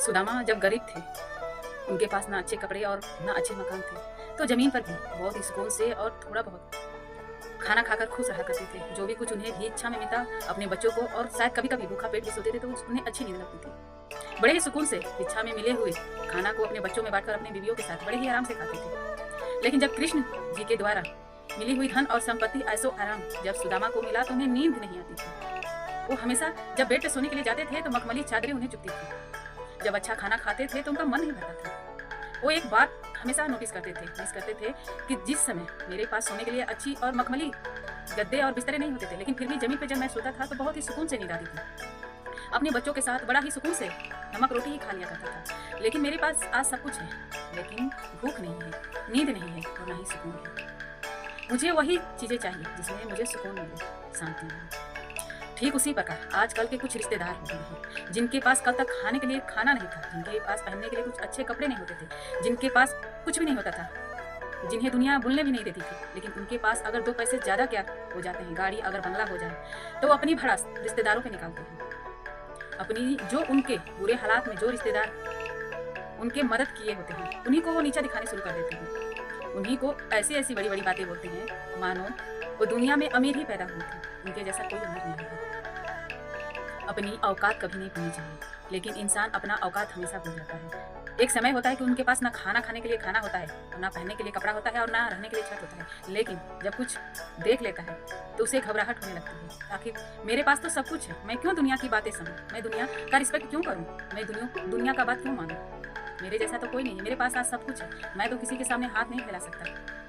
सुदामा जब गरीब थे, उनके पास ना अच्छे कपड़े और ना अच्छे मकान थे, तो ज़मीन पर भी बहुत ही सुकून से और थोड़ा बहुत खाना खाकर खुश रहा करते थे। जो भी कुछ उन्हें भी इच्छा में मिलता, अपने बच्चों को और शायद कभी-कभी भूखा पेट भी सोते थे, तो उन्हें अच्छी नींद लगती थी। बड़े ही सुकून से इच्छा में मिले हुए खाना को अपने बच्चों में बाँटकर अपनी बीवियों के साथ बड़े ही आराम से खाते थे। लेकिन जब कृष्ण जी के द्वारा मिली हुई धन और संपत्ति, ऐशो-आराम जब सुदामा को मिला, तो उन्हें नींद नहीं आती थी। वो हमेशा जब बेड पे सोने के लिए जाते थे, तो मखमली चादरें उन्हें चुभती थी। जब अच्छा खाना खाते थे, तो उनका मन नहीं भरता था। वो एक बात हमेशा मिस करते थे कि जिस समय मेरे पास सोने के लिए अच्छी और मखमली गद्दे और बिस्तरे नहीं होते थे, लेकिन फिर भी ज़मीन पे जब मैं सोता था, तो बहुत ही सुकून से नींद आती थी। अपने बच्चों के साथ बड़ा ही सुकून से नमक रोटी ही खा लिया करता था। लेकिन मेरे पास आज सब कुछ है, लेकिन भूख नहीं है, नींद नहीं है और ना ही सुकून है। मुझे वही चीज़ें चाहिए जिसमें मुझे सुकून मिले, शांति मिले। ठीक उसी प्रकार आजकल के कुछ रिश्तेदार होते हैं, जिनके पास कल तक खाने के लिए खाना नहीं था, जिनके पास पहनने के लिए कुछ अच्छे कपड़े नहीं होते थे, जिनके पास कुछ भी नहीं होता था, जिन्हें दुनिया बोलने भी नहीं देती थी, लेकिन उनके पास अगर 2 पैसे ज़्यादा क्या हो जाते हैं, गाड़ी अगर बंगला हो जाए, तो वो अपनी भड़ास रिश्तेदारों पे निकालते हैं। अपनी जो उनके बुरे हालात में जो रिश्तेदार उनके मदद किए होते हैं, उन्हीं को वो नीचा दिखाने शुरू कर देते हैं। उन्हीं को ऐसी-ऐसी बड़ी-बड़ी बातें बोलते हैं, मानो वो दुनिया में अमीर ही पैदा हुए थे, उनके जैसा कोई अमीर नहीं है। अपनी औकात कभी नहीं भूलनी चाहिए, लेकिन इंसान अपना औकात हमेशा भूल जाता है। एक समय होता है कि उनके पास ना खाना खाने के लिए खाना होता है, और ना पहनने के लिए कपड़ा होता है, और ना रहने के लिए छत होता है। लेकिन जब कुछ देख लेता है, तो उसे घबराहट होने लगती है। आखिर मेरे पास तो सब कुछ है, मैं क्यों दुनिया की बातें सुनूं? मैं दुनिया का रिस्पेक्ट क्यों करूं? मैं दुनिया का बात क्यों मानूं? मेरे जैसा तो कोई नहीं है, मेरे पास आज सब कुछ है, मैं तो किसी के सामने हाथ नहीं फैला सकता।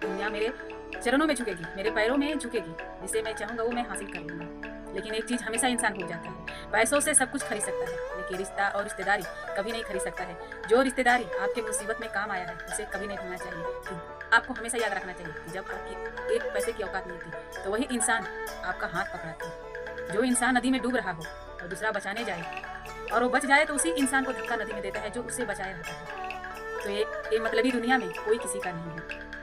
दुनिया मेरे चरणों में झुकेगी, मेरे पैरों में झुकेगी, जिसे मैं चाहूँगा वो मैं हासिल कर लूँगा। लेकिन एक चीज़ हमेशा इंसान भूल जाता है, पैसों से सब कुछ खरीद सकता है, लेकिन रिश्ता और रिश्तेदारी कभी नहीं खरीद सकता है। जो रिश्तेदारी आपके मुसीबत में काम आया है, उसे कभी नहीं भूलना चाहिए। कि आपको हमेशा याद रखना चाहिए कि जब आपकी 1 पैसे की औकात नहीं थी, तो वही इंसान आपका हाथ पकड़ा था। जो इंसान नदी में डूब रहा हो और दूसरा बचाने जाए और वो बच जाए, तो उसी इंसान को धक्का नदी में देता है जो उससे बचाया रहता है। तो ये मतलबी दुनिया में कोई किसी का नहीं है।